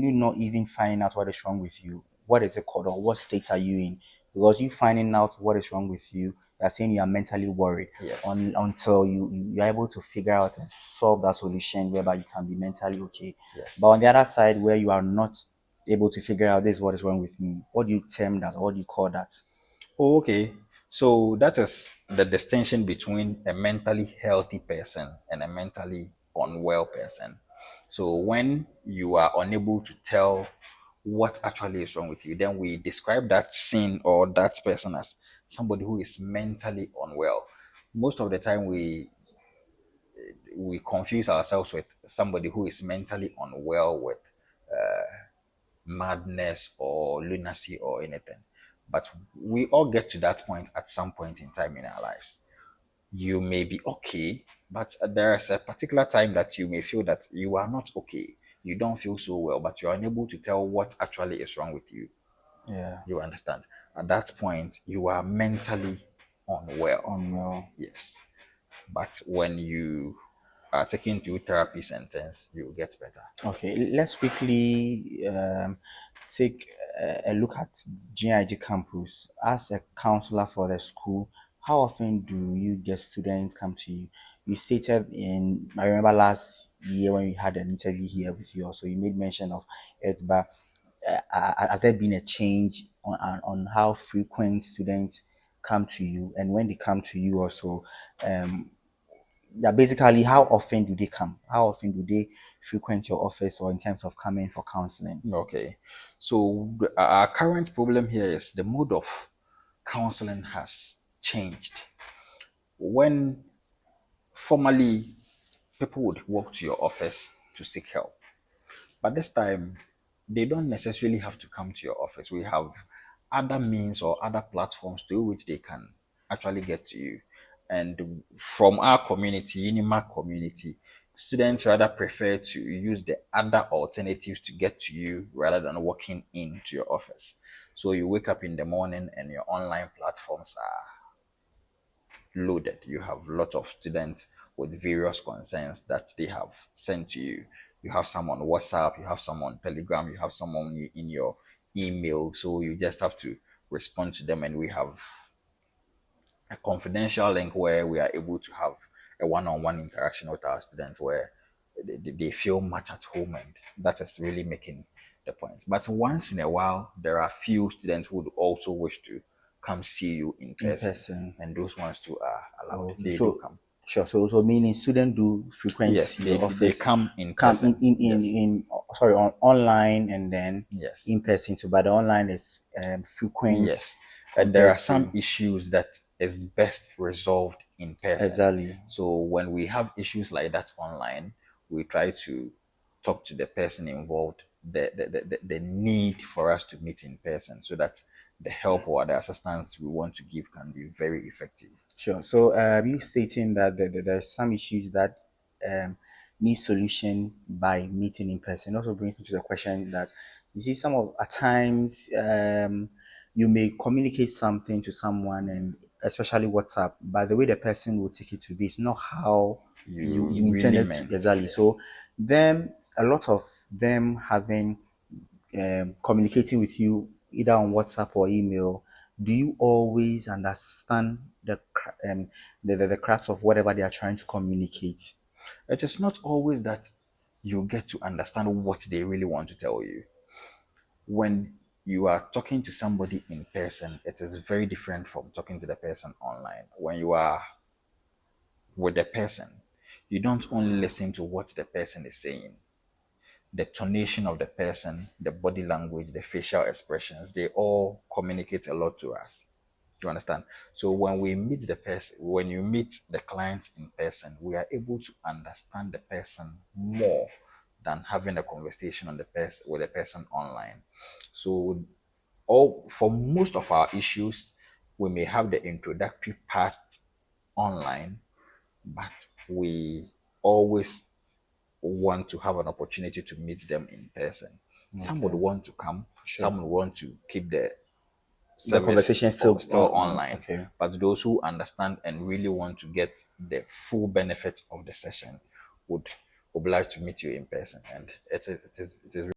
you not even finding out what is wrong with you, what is it called, or what state are you in? Because you finding out what is wrong with you, you're saying you are mentally worried Yes. until you're able to figure out and solve that solution whereby you can be mentally okay. Yes. But on the other side, where you are not able to figure out this is what is wrong with me, what do you term that? Or what do you call that? Oh, okay. So that is the distinction between a mentally healthy person and a mentally unwell person. So when you are unable to tell what actually is wrong with you, then we describe that scene or that person as somebody who is mentally unwell. Most of the time we confuse ourselves with somebody who is mentally unwell with madness or lunacy or anything. But we all get to that point at some point in time in our lives. You may be okay, but there is a particular time that you may feel that you are not okay. You don't feel so well, but you're unable to tell what actually is wrong with you. Yeah, You understand? At that point, you are mentally unwell. unwell. Yes. But when you are taken to therapy sentence, you will get better. Okay, let's quickly take a look at GIG campus. As a counselor for the school, how often do you get students come to you? You stated in, I remember last year when we had an interview here with you, also you made mention of it, but has there been a change on how frequent students come to you, and when they come to you also, um, yeah, basically, how often do they come? How often do they frequent your office or in terms of coming for counseling? Okay. So our current problem here is the mode of counseling has changed. When formerly people would walk to your office to seek help, but this time they don't necessarily have to come to your office. We have other means or other platforms through which they can actually get to you. And from our community, Unima community, students rather prefer to use the other alternatives to get to you rather than walking into your office. So you wake up in the morning and your online platforms are loaded. You have a lot of students with various concerns that they have sent to you. You have some on WhatsApp, you have some on Telegram, you have some on in your email. So you just have to respond to them, and we have a confidential link where we are able to have a one-on-one interaction with our students where they feel much at home, and that is really making the point. But once in a while, there are few students who would also wish to come see you in In person, person. and those ones too are allowed. Okay. They do So come. sure. So meaning student do frequent Yes, your they office, come in come person. Yes, sorry, online and then yes. in person too. But the online is frequent Yes, and there are compared some to issues that is best resolved in person. exactly. So when we have issues like that online, we try to talk to the person involved, the need for us to meet in person so that the help or the assistance we want to give can be very effective. Sure. So, you stating that there are some issues that need solution by meeting in person also brings me to the question that you see some of at times you may communicate something to someone and especially WhatsApp, but the way the person will take it to be is not how You you really intended to meant, exactly. yes. So, them a lot of them having communicating with you either on WhatsApp or email, do you always understand the cracks of whatever they are trying to communicate? It is not always that you get to understand what they really want to tell you. When you are talking to somebody in person, it is very different from talking to the person online. When you are with the person, you don't only listen to what the person is saying, the tonation of the person, the body language, the facial expressions, they all communicate a lot to us. You understand? So when we meet the person, when you meet the client in person, we are able to understand the person more than having a conversation on the person with the person online. So all for most of our issues, we may have the introductory part online, but we always want to have an opportunity to meet them in person. Some would Okay, want to come, sure. some would want to keep the The service conversation is still still on. online. Okay. But those who understand and really want to get the full benefit of the session would oblige to meet you in person. And it is